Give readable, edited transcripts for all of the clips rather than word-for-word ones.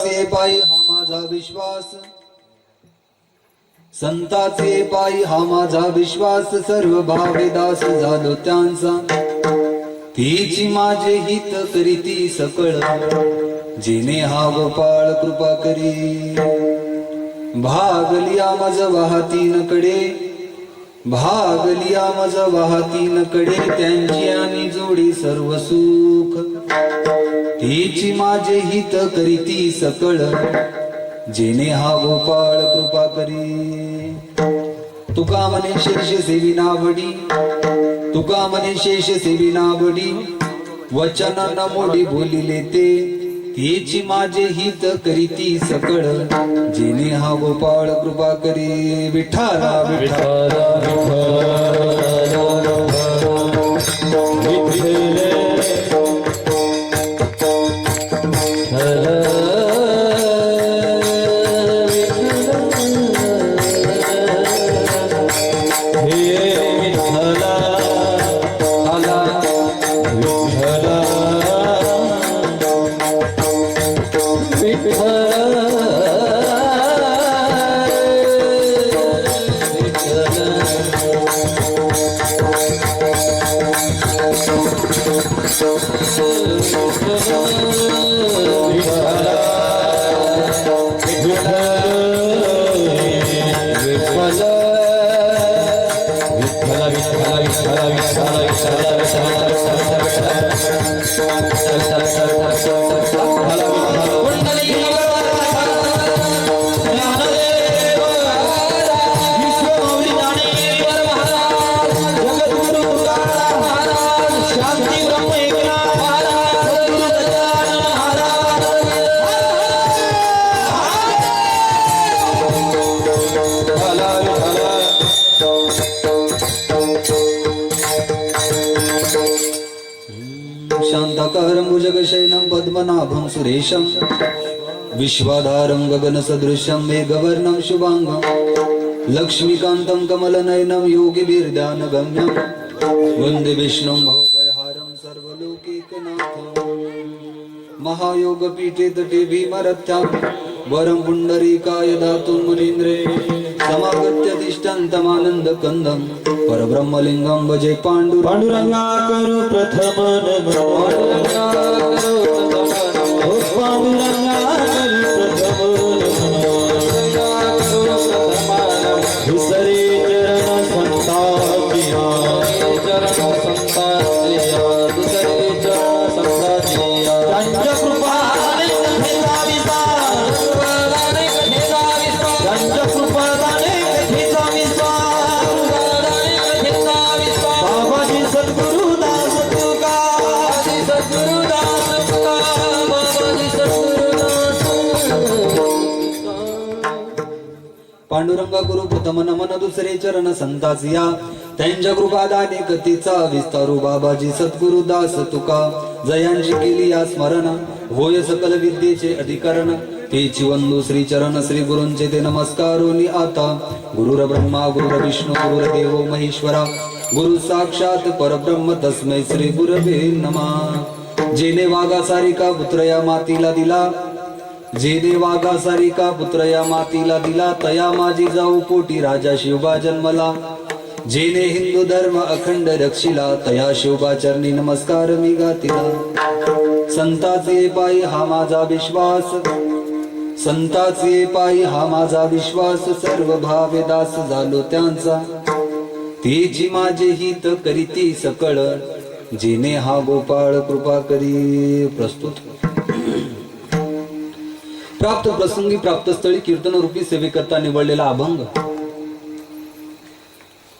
पायी हा माझा विश्वास, संताचे पायी हा माझा विश्वास, सर्व भावे दास झालो त्यांचा, तीची माझे हित करीती सकळ, जिने हा गोपाळ कृपा करी. भागलिया मज वाहतीन कडे, भागलिया मज वाहतीन कडे, त्यांची आणि जोडी सर्व सुख, तीची माझे हित करीती सकळ, जिने हा गोपाळ कृपा करी. तुका मने शेष सेवी नावडी, तुका मने शेष सेवी नावडी, वचन न मोडी बोलिले ते, तीची माझे हित करीती सकळ, जिने हा गोपाळ कृपा करी. विठ्ठला विठ्ठला शांताकारं भुजगशयनं पद्मनाभं सुरेशं, विश्वाधारं गगनसदृशं मेघवर्णं शुभांगं, लक्ष्मीकान्तं कमलनयनं योगिभिर्ध्यानगम्यं, वन्दे विष्णुं भवभयहारं सर्वलोकैकनाथं. महायोगपीठे तटे भीमरथ्यां, वरं पुण्डरीकाय दातुं मुनीन्द्रे, समागत्य तिष्ठन्तमानन्दकन्दं, परब्रह्मलिंगं भजे पांडुरंगा. करू प्रथम पांडुरंगा विसरे चरण संतापिया, चरण संतापिया, दुसरे चरण संतापिया, त्यांच्या कृपा त्यांच्या कृपा बाबाजी सद्गुरुदास तुका, सद्गुरुदास तुका, बाबाजी सद्गुरुदास. पांडुरंगा गुरु प्रथम नमन, दुसरे चरण संतासिया, त्यांच्या कृपादाने कथेचा विस्तारू, बाबाजी सद्गुरुदास तुका. जयांची केली या स्मरण, होय सकल विद्येचे अधिकरण, तेची वंदू श्री चरण श्री गुरूंचे ते नमस्कारोनी आता. गुरुर ब्रह्मा गुरुर विष्णू गुरुर्देव महेश्वरा, गुरु साक्षात परब्रह्म तस्मै श्री गुरवे नमः. जेने वागा सारिका पुत्र या मातीला दिला, जेने वागा सारिका पुत्र या मातीला दिला, तया माझी जाऊ पोटी राजा शिवबा जन्मला. जेने हिंदू धर्म अखंड रक्षिला, तया शिवबा चरणी नमस्कार मी गातिला. संताचे पायी हा माझा विश्वास, संताचे पायी हा माझा विश्वास, सर्व भावे दास झालो त्यांचा, तेची माझे हित करीती सकळ, जिने हा गोपाळ कृपा करी. प्रस्तुत प्राप्त प्रसंगी प्राप्त स्थळी कीर्तन रूपी सेवेकरता निवडलेला अभंग.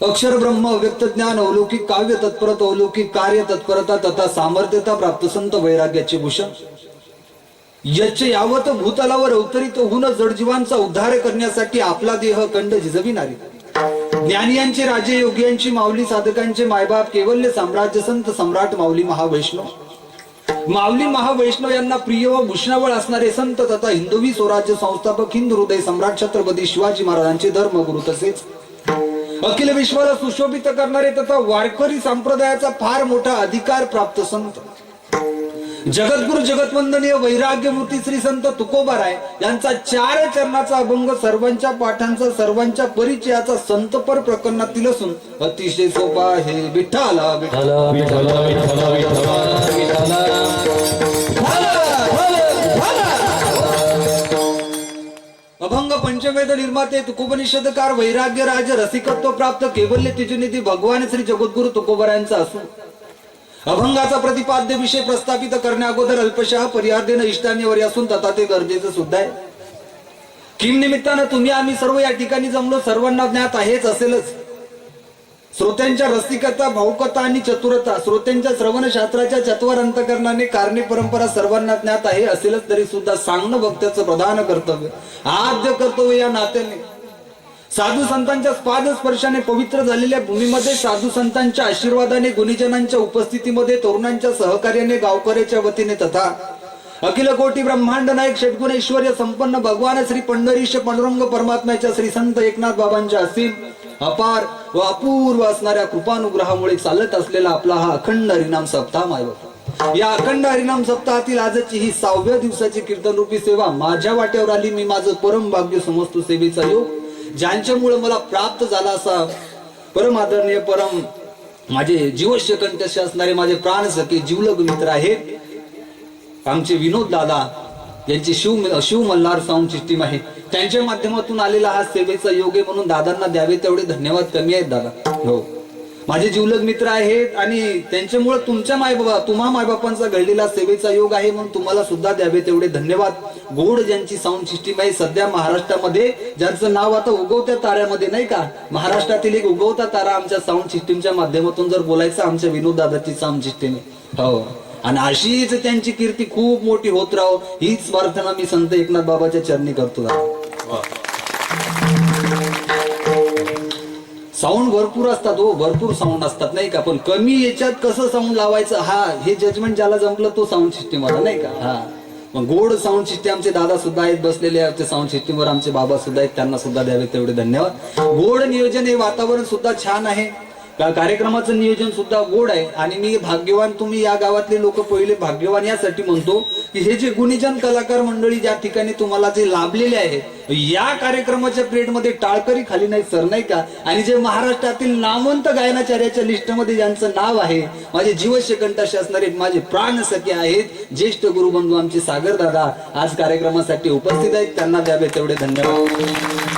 अक्षर ब्रह्म व्यक्त ज्ञान अलौकिक काव्य तत्परता अलौकिक कार्य तत्परता तथा सामर्थ्यता प्राप्त संत वैराग्याचे भूषण, यच्च यावत भूतलावर अवतरित होऊन जडजीवांचा उद्धार करण्यासाठी आपला देह कंड झिजविणारी, ज्ञानियांचे राजे योग्यांची माऊली, साधकांचे मायबाप, केवल्य साम्राज्य संत सम्राट माऊली महावैष्णव, माऊली महावैष्णव यांना प्रिय व भूषणावळ असणारे संत तथा हिंदवी स्वराज्य संस्थापक हिंदू हृदय सम्राट छत्रपती शिवाजी महाराजांचे धर्मगुरु, तसेच अखिल विश्वाला सुशोभित करणारे तथा वारकरी संप्रदायाचा फार मोठा अधिकार प्राप्त संत जगद्गुरु जगतवंदनीय वैराग्यमूर्ती श्री संत तुकोबाराय यांचा 4 चरणाचा अभंग सर्वांच्या पाठांचा सर्वांच्या परिचयाचा संतपर प्रकरणातील असून अतिशय सोपा आहे. विठ्ठला विठ्ठला विठ्ठला विठ्ठला विठ्ठला अभंग पंचवेद निर्माते तुकोपनिषदकार वैराग्य राज रसिकत्व प्राप्त केवल्य तिजुनिधी भगवान श्री जगद्गुरु तुकोबारायांचा असून अभंगाचा प्रतिपाद्य विषय प्रस्थापित करण्या अगोदर अल्पशः परिहार्देन इष्टांनीवर असून तथा ते गरजेचं सुद्धा आहे. किम निमित्तानं तुम्ही आम्ही सर्व या ठिकाणी जमलो सर्वांना ज्ञात आहेच असेलच. श्रोत्यांच्या रसिकता भावुकता आणि चतुरता श्रोत्यांच्या श्रवण शास्त्राच्या चत्वर अंतकरणाने कारणी परंपरा सर्वांना ज्ञात आहे असेलच तरी सुद्धा सांगणं भक्ताचं प्रधान कर्तव्य आद्य कर्तव्य या नात्याने साधू संतांच्या पाद स्पर्शाने पवित्र झालेल्या भूमीमध्ये साधू संतांच्या आशीर्वादाने गुणीजनांच्या उपस्थितीमध्ये तरुणांच्या सहकार्याने गावकऱ्याच्या वतीने तथा अखिल कोटी ब्रह्मांड नायक षटगुण ऐश्वर्य संपन्न भगवान श्री पंढरीश पांडुरंग परमात्म्याच्या श्री संत एकनाथ बाबांच्या असीम अपार व अपूर्व असणाऱ्या कृपानुग्रहामुळे चालत असलेला आपला हा अखंड हरिनाम सप्ताह मायबाप. या अखंड हरिनाम सप्ताहातील आजची ही 6व्या दिवसाची कीर्तन रूपी सेवा माझ्या वाट्यावर आली. मी माझं परम भाग्य समजतो सेवेचा योग ज्यांच्यामुळे मला प्राप्त झाला असा परम आदरणीय परम माझे जीवश्य कंठस्थ असणारे माझे प्राण सखे जीवलग मित्र आहेत आमचे विनोद दादा यांची शिव मल्हार साऊंड सिस्टीम आहे. त्यांच्या माध्यमातून आलेला हा सेवेचा योग आहे म्हणून दादांना द्यावे तेवढे धन्यवाद कमी आहेत दादा. हो माझे जीवलग मित्र आहेत आणि त्यांच्यामुळे तुमच्या तुम्हा मायबापांचा घडलेला सेवेचा योग आहे म्हणून तुम्हाला सुद्धा द्यावे तेवढे धन्यवाद. गोड ज्यांची साऊंड सिस्टीम आहे सध्या महाराष्ट्रामध्ये ज्यांचं नाव आता उगवत्या ताऱ्यामध्ये नाही का महाराष्ट्रातील एक उगवता तारा आमच्या साऊंड सिस्टीमच्या माध्यमातून जर बोलायचं आमच्या विनोद दादाची साऊंड सिस्टीम आहे. हो आणि अशीच त्यांची कीर्ती खूप मोठी होत राहो हीच प्रार्थना मी संत एकनाथ बाबाच्या चरणी करतो. साऊंड भरपूर असतात हो भरपूर साऊंड असतात नाही का पण कमी याच्यात कसं साऊंड लावायचं हा हे जजमेंट ज्याला जमलं तो साऊंड सिस्टीम वाला नाही का. हा मग गोड साऊंड सिस्टीम आमचे दादा सुद्धा आहेत बसलेले आमचे साऊंड सिस्टीमवर आमचे बाबा सुद्धा आहेत त्यांना सुद्धा द्यावे तेवढे धन्यवाद. गोड नियोजन हे वातावरण सुद्धा छान आहे कार्यक्रमाचं नियोजन सुद्धा गोड आहे आणि मी भाग्यवान तुम्ही या गावातले लोक पहिले भाग्यवान यासाठी म्हणतो की हे जे गुणीजन कलाकार मंडळी ज्या ठिकाणी तुम्हाला जे लाभलेले आहेत या कार्यक्रमाच्या प्लेटमध्ये टाळकरी खाली नाही सर नाही का आणि जे महाराष्ट्रातील नामवंत गायनाचार्याच्या लिस्टमध्ये ज्यांचं नाव आहे माझे जीवश्य कंठस्थ असणारे माझे प्राण सखे आहेत ज्येष्ठ गुरुबंधू आमचे सागर दादा आज कार्यक्रमासाठी उपस्थित आहेत त्यांना द्यावे तेवढे धन्यवाद.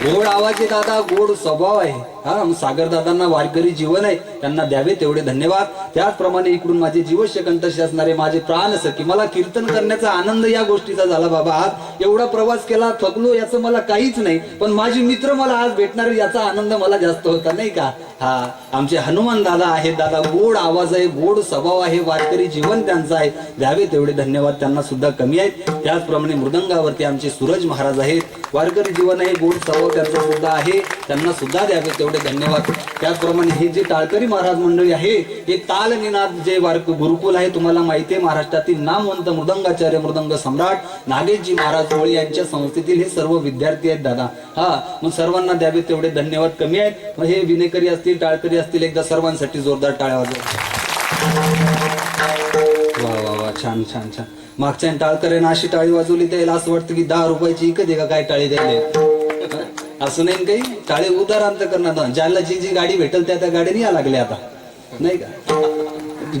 गोड आवाज दादा गोड स्वभाव आहे हा सागर दादांना वारकरी जीवन आहे त्यांना द्यावे तेवढे धन्यवाद. त्याचप्रमाणे इकडून माझे जीवश्य कंठस्थ असणारे माझे प्राण सखी मला कीर्तन करण्याचा आनंद या गोष्टीचा झाला बाबा आज एवढा प्रवास केला थकलो याचं मला काहीच नाही पण माझे मित्र मला आज भेटणार याचा आनंद मला जास्त होता नाही का. हा आमचे हनुमान दादा आहेत दादा गोड आवाज आहे गोड स्वभाव आहे वारकरी जीवन त्यांचं आहे द्यावे तेवढे धन्यवाद त्यांना सुद्धा कमी आहेत. त्याचप्रमाणे मृदंगावरती आमचे सूरज महाराज आहेत वारकरी जीवन आहे गोड स्वभाव त्यांचा सुद्धा आहे त्यांना सुद्धा द्यावे तेवढे धन्यवाद. त्याचप्रमाणे हे जे टाळकरी महाराज मंडळी आहे हे ताल निनाद जे गुरुकुल आहे तुम्हाला माहिती आहे महाराष्ट्रातील नामवंत मृदंगाचार्य मृदंग सम्राट नागेशजी महाराज होळी यांच्या संस्थेतील हे सर्व विद्यार्थी आहेत दादा. हा मग सर्वांना द्यावे तेवढे धन्यवाद कमी आहेत. मग हे विनेकरी असतील टाळकरी असतील एकदा सर्वांसाठी जोरदार टाळ्या वाजवा. वा वा वा छान छान छान. मागच्या टाळकऱ्यानं अशी टाळी वाजवली द्यायला असं वाटतं की 10 रुपयाची इकत आहे का काय टाळी द्यायला असं नाही काही टाळे उदार अंत करणार ज्याला जी जी गाडी भेटेल त्या गाडीने या लागल्या आता नाही का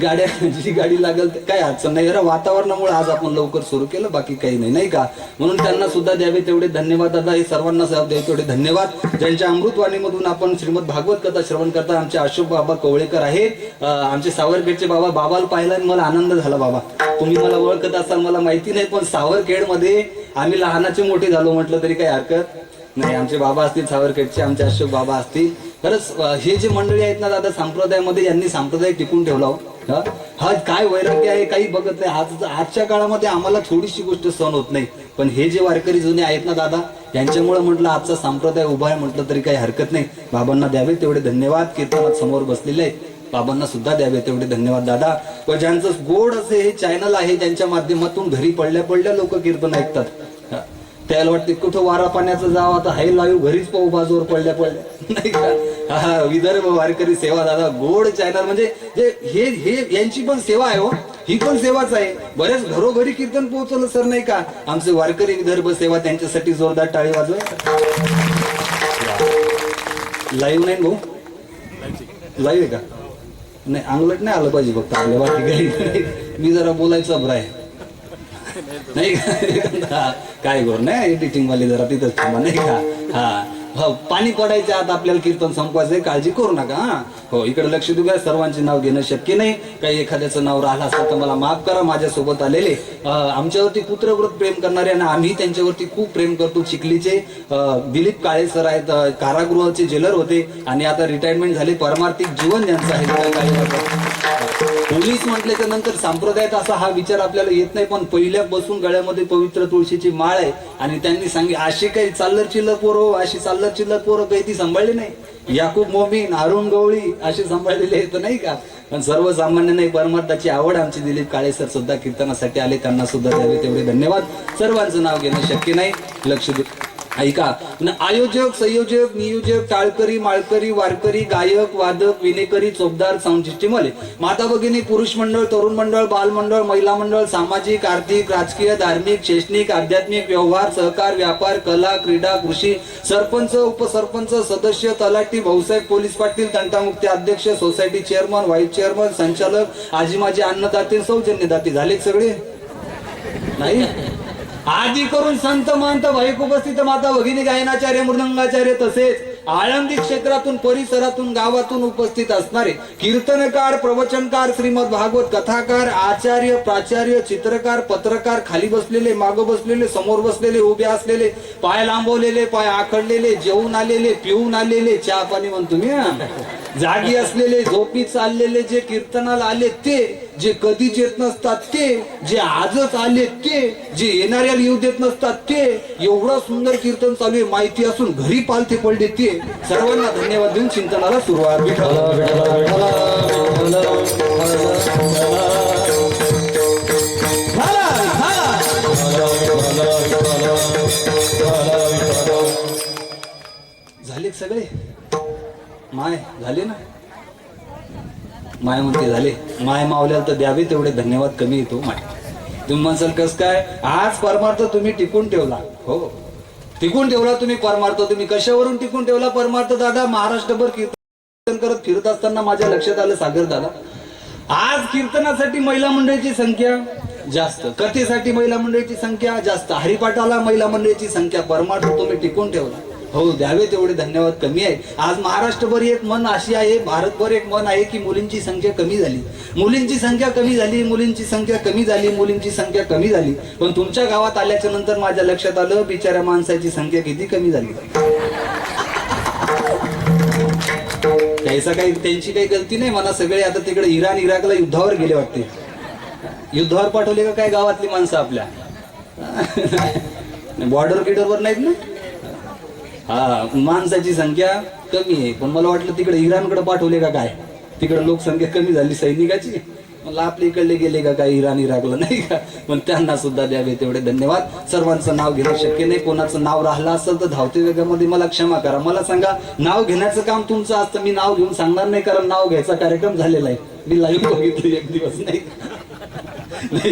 गाड्या जी गाडी लागेल काय अडचण नाही जरा वातावरणामुळे आज आपण लवकर सुरू केलं बाकी काही नाही नाही का म्हणून त्यांना सुद्धा द्यावे तेवढे धन्यवाद दादा. हे सर्वांना द्यावे तेवढे धन्यवाद ज्यांच्या अमृतवाणीमधून आपण श्रीमद भागवत कथा श्रवण करता आमचे अशोक बाबा कवळेकर आहेत आमचे सावरखेडचे बाबाला पाहिला मला आनंद झाला बाबा तुम्ही मला ओळखत असाल मला माहिती नाही पण सावरखेडमध्ये आम्ही लहानाचे मोठे झालो म्हटलं तरी काही हरकत नाही. आमचे बाबा असतील सावरखेडचे आमचे अशोक बाबा असतील खरंच हे जे मंडळी आहेत ना दादा संप्रदायामध्ये यांनी संप्रदाय टिकून ठेवला हा काय वैराग्य आहे काही बघत नाही. आजच्या काळामध्ये आम्हाला थोडीशी गोष्ट सहन होत नाही पण हे जे वारकरी जुने आहेत ना दादा यांच्यामुळे म्हटलं आजचा संप्रदाय उभा आहे म्हटलं तरी काही हरकत नाही. बाबांना द्यावे तेवढे धन्यवाद. कीर्तनात समोर बसलेले आहेत बाबांना सुद्धा द्यावे तेवढे धन्यवाद दादा. व ज्यांचं गोड असे हे चॅनल आहे ज्यांच्या माध्यमातून घरी पडल्या लोक कीर्तन ऐकतात त्याला वाटते कुठं वारा पाण्याचं जावं आता हाय लाईव्ह घरीच पाहू बाजूवर पडल्या नाही का. हा विदर्भ वारकरी सेवा दादा गोड चॅनल म्हणजे जे हे यांची पण सेवा आहे हो ही पण सेवाच आहे. बऱ्याच घरोघरी कीर्तन पोहोचवलं सर नाही का. आमचे वारकरी विदर्भ सेवा त्यांच्यासाठी जोरदार टाळी वाजवा. लाईव्ह नाही भाऊ, लाईव्ह आहे का नाही. अंगलट नाही आलं पाहिजे फक्त आपल्या, बाकी काही. मी जरा बोलायचा अभ्राय नाही का. काय करू नाही एडिटिंग वाले जरा तिथंच थांबा नाही का. हा पाणी पडायच्या आत आपल्याला कीर्तन संपवायचंय, काळजी करू नका. हा हो, इकडे लक्ष देऊ. सर्वांचे नाव घेणं शक्य नाही. काही एखाद्याचं नाव राहिलं असेल तर मला माफ करा. माझ्यासोबत आलेले आमच्यावरती पुत्रव्रत प्रेम करणारे आणि आम्ही त्यांच्यावरती खूप प्रेम करतो. चिखलीचे दिलीप काळे सर आहेत, कारागृहाचे जेलर होते आणि आता रिटायरमेंट झाले. परमार्थिक जीवन ज्यांचं आहे. पोलीस म्हटल्याच्या नंतर संप्रदायात असा हा विचार आपल्याला येत नाही, पण पहिल्यापासून गळ्यामध्ये पवित्र तुळशीची माळ आहे. आणि त्यांनी सांगितले अशी काही चाललर चिल्लर पोरं, अशी चाललर चिल्लर पोरं काही ती सांभाळली नाही. याकूब मोमीन, अरुण गवळी असे सांभाळलेले आहेत नाही का. पण सर्वसामान्य नाही, परमार्थाची आवड आमची दिलीप काळे सर सुद्धा कीर्तनासाठी आले. त्यांना सुद्धा द्यावे तेवढे धन्यवाद. सर्वांचं नाव घेणं शक्य नाही, लक्ष दे. ऐका, आयोजक, संयोजक, नियोजक, टाळकरी, माळकरी, वारकरी, गायक, वादक, विनेकरी, चोपदार, साऊंड सिस्टीम वाले, माता भगिनी, पुरुष मंडळ, तरुण मंडळ, बाल मंडळ, महिला मंडळ, सामाजिक, आर्थिक, राजकीय, धार्मिक, शैक्षणिक, आध्यात्मिक, व्यवहार, सहकार, व्यापार, कला, क्रीडा, कृषी, सरपंच, उपसरपंच, सदस्य, तलाठी, भाऊसाहेब, पोलीस पाटील, तंटामुक्ती अध्यक्ष, सोसायटी चेअरमन, व्हाईस चेअरमन, संचालक, आजी माझे अन्नदाते, सौजन्यदाते झाले सगळे नाही. आधी करून संत महंत भाईक उपस्थित, माता भगिनी, गायनाचार्य, मृदंगाचार्य, तसेच आळंदी क्षेत्रातून, परिसरातून, गावातून उपस्थित असणारे कीर्तनकार, प्रवचनकार, श्रीमद भागवत कथाकार, आचार्य, प्राचार्य, चित्रकार, पत्रकार, खाली बसलेले, मागं बसलेले, समोर बसलेले, उभे असलेले, पाय लांबवलेले, पाय आखडलेले, जेवून आलेले, पिऊन आलेले, चहा पाणी म्हणतो मी, जागी असलेले, झोपी चाललेले, जे कीर्तनाला आले ते, जे कधीच येत नसतात ते, जे आजच आले ते, जे येणाऱ्याला येऊ देत नसतात ते. एवढं सुंदर कीर्तन चालू आहे, माहिती असून घरी पालथे पडले ते. सर्वांना धन्यवाद देऊन चिंतनाला सुरुवात. झाले सगळे माय झाले ना. माय म्हणते झाले. माय मावल्याला तर द्यावे तेवढे धन्यवाद कमी येतो. माय तुम्ही म्हणसाल कस काय, आज परमार्थ तुम्ही टिकून ठेवला. हो, टिकून ठेवला तुम्ही परमार्थ. तुम्ही कशावरून टिकून ठेवला परमार्थ दादा? महाराष्ट्रभर कीर्तन करत फिरत असताना माझ्या लक्षात आलं, सागर दादा, आज कीर्तनासाठी महिला मंडळीची संख्या जास्त, कथेसाठी महिला मंडळीची संख्या जास्त, हरिपाठाला महिला मंडळीची संख्या. परमार्थ तुम्ही टिकून ठेवला. हो, द्यावे तेवढे धन्यवाद कमी आहे. आज महाराष्ट्रभर एक मन अशी आहे, भारतभर एक मन आहे की मुलींची संख्या कमी झाली, मुलींची संख्या कमी झाली, मुलींची संख्या कमी झाली, मुलींची संख्या कमी झाली. पण तुमच्या गावात आल्याच्या नंतर माझ्या लक्षात आलं, बिचाऱ्या माणसाची संख्या किती कमी झाली. त्याचा काही, त्यांची काही गलती नाही म्हणा. सगळे आता तिकडे इराण इराकला युद्धावर गेले वाटते. युद्धावर पाठवले का काय गावातली माणसं आपल्या? बॉर्डर गिडरवर नाहीत ना. हा, माणसाची संख्या कमी आहे. पण मला वाटलं तिकडे इराणकडे पाठवले का काय, तिकडे लोकसंख्या कमी झाली सैनिकाची. मला आपल्या इकडले गेले का काय इराण इराकला नाही का. पण त्यांना सुद्धा द्यावे तेवढे धन्यवाद. सर्वांचं नाव घेणं शक्य नाही. कोणाचं नाव राहिलं असेल तर धावते वेगामध्ये मला क्षमा करा. मला सांगा, नाव घेण्याचं काम तुमचं असतं, मी नाव घेऊन सांगणार नाही, कारण नाव घ्यायचा कार्यक्रम झालेला आहे. मी लाईव्ह बघितलं एक दिवस नाही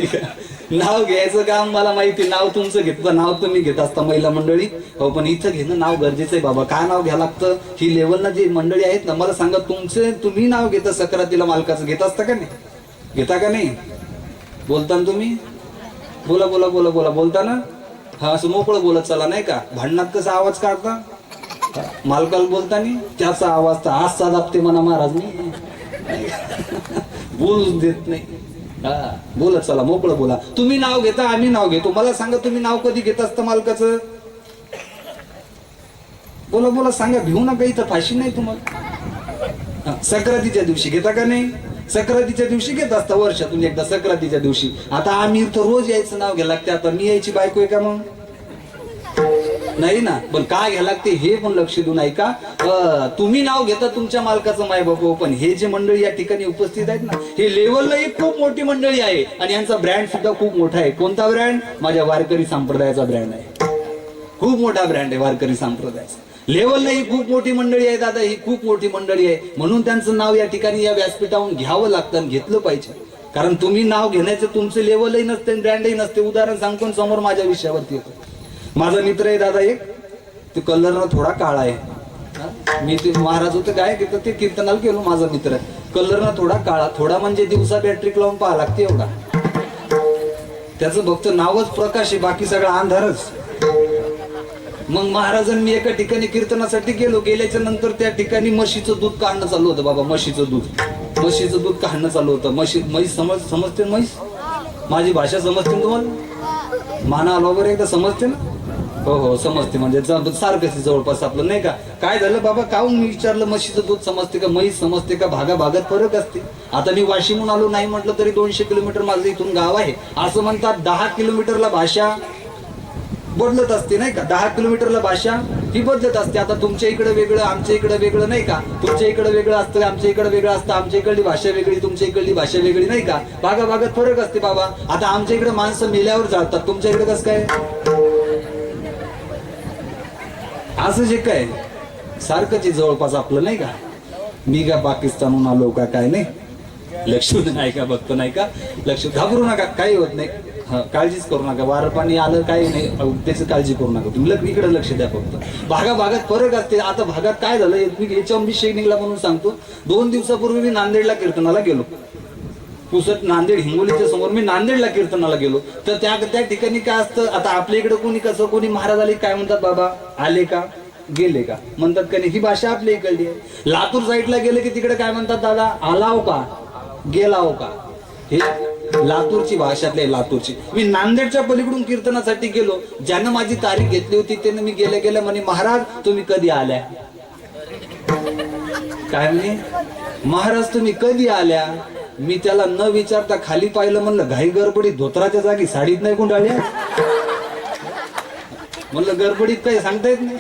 का. नाव घ्यायचं काम मला माहिती, नाव तुमचं घेतलं, नाव तुम्ही घेत असता महिला मंडळी. हो, पण इथं घेणं नाव गरजेचं आहे बाबा. काय नाव घ्यावं लागतं? ही लेवलला जी मंडळी आहेत ना, मला सांगा, तुमचे तुम्ही नाव घेता सक्रातीला मालकाचं घेत असता का नाही? घेता का नाही? बोलता ना तुम्ही? बोला बोला बोला बोला, बोलता ना. हा, असं मोकळं बोलत चला नाही का. भांडणात कसा आवाज काढता मालकाला बोलताना, त्याचा आवाज तर असा दाबते म्हणा महाराज मी. बोलूच देत नाही. हा, बोलत चला, मोकळं बोला. तुम्ही नाव घेता, आम्ही नाव घेतो. मला सांगा, तुम्ही नाव कधी घेत असता मालकाचं? बोला बोला, सांगा. भिवू नका, इथं फाशी नाही तुम्हाला. सक्रातीच्या दिवशी घेता का नाही? सक्रातीच्या दिवशी घेत असता वर्षातून एकदा, सक्रातीच्या दिवशी. आता आम्ही इथं रोज यायचं नाव घ्यायला लागते. आता मी यायची बायको आहे का मग? नाही ना. पण काय घ्यायला लागते हे पण लक्ष देऊन ऐका. तुम्ही नाव घेता तुमच्या मालकाचं माय बापू, पण हे जे मंडळी या ठिकाणी उपस्थित आहेत ना, हे लेवलला एक खूप मोठी मंडळी आहे आणि यांचा ब्रँड सुद्धा खूप मोठा आहे. कोणता ब्रँड? माझ्या वारकरी संप्रदायाचा ब्रँड आहे. खूप मोठा ब्रँड आहे वारकरी संप्रदायाचा. लेवलला ही खूप मोठी मंडळी आहे दादा, ही खूप मोठी मंडळी आहे. म्हणून त्यांचं नाव या ठिकाणी या व्यासपीठावरून घ्यावं लागतं आणि घेतलं पाहिजे. कारण तुम्ही नाव घेण्याचं तुमचं लेवलही नसते ब्रँडही नसते. उदाहरण सांगतो आणि समोर माझ्या विषयावरती येतो. माझा मित्र आहे दादा एक, तो कलर थोडा काळा आहे. मी ते महाराज होतं काय तिथं ते कीर्तनाला गेलो. माझा मित्र कलर थोडा काळा, थोडा म्हणजे दिवसा बॅटरी लावून पाहा लागते एवढा. त्याचं फक्त नावच प्रकाश आहे, बाकी सगळा अंधारच. मग महाराजांनी मी एका ठिकाणी कीर्तनासाठी गेलो. गेल्याच्या नंतर त्या ठिकाणी म्हशीचं दूध काढणं चालू होतं. बाबा म्हशीचं दूध काढणं चालू होतं. म्हैस समजते म्हैस? माझी भाषा समजते ना तुम्हाला? माना आलो वगैरे एकदा समजते ना? हो समजते. म्हणजे सारखं जवळपास आपलं नाही का. काय झालं बाबा काहून मी विचारलं म्हशीचं दूध समजते का म्हैस समजते का? भागात फरक असते. आता मी वाशिमहून आलो नाही म्हटलं तरी 200 किलोमीटर माझं इथून गाव आहे. असं म्हणतात 10 किलोमीटरला भाषा बदलत असते नाही का. 10 किलोमीटरला भाषा ही बदलत असते. आता तुमच्या इकडे वेगळं आमच्या इकडे वेगळं नाही का. तुमच्या इकडे वेगळं असतं आमच्या इकडे वेगळं असतं. आमच्या इकडली भाषा वेगळी तुमच्या इकडली भाषा वेगळी नाही का. भागात फरक असते बाबा. आता आमच्या इकडे माणसं मेल्यावर जातात, तुमच्या इकडे कसं काय? असं जे काय सारखंच जवळपास आपलं नाही का. मी का पाकिस्तानहून आलो का काय नाही. लक्ष नाही का बघतो नाही का. लक्ष घाबरू नका, काही होत नाही. काळजीच करू नका. वारं पाणी आलं काही नाही त्याची काळजी करू नका तुम्ही. इकडे लक्ष द्या फक्त. भागात फरक असते. आता भागात काय झालं मी याच्या विषय निघला म्हणून सांगतो. 2 दिवसापूर्वी मी नांदेडला कीर्तनाला गेलो. पुसद नांदेड हिंगोलीच्या समोर मी नांदेडला कीर्तनाला गेलो. तर त्या ठिकाणी काय असतं. आता आपल्या इकडे कोणी कसं कोणी महाराज आले काय म्हणतात बाबा आले का गेले का म्हणतात का नाही. ही भाषा आपल्या इकडली आहे. लातूर साईडला गेले की तिकडे काय म्हणतात दादा आलाव का गेलाव का. हे लातूरची भाषातली लातूरची. मी नांदेडच्या पलीकडून कीर्तनासाठी गेलो. ज्यानं माझी तारीख घेतली होती त्यानं मी गेल्या म्हणे महाराज तुम्ही कधी आल्या. काय म्हणे महाराज तुम्ही कधी आल्या. मी त्याला न विचारता खाली पाहिलं. म्हणलं घाई गडबडीत धोत्राच्या जागी साडीत नाही गुंडाळल्या. म्हणलं गडबडीत काही सांगता येत नाही.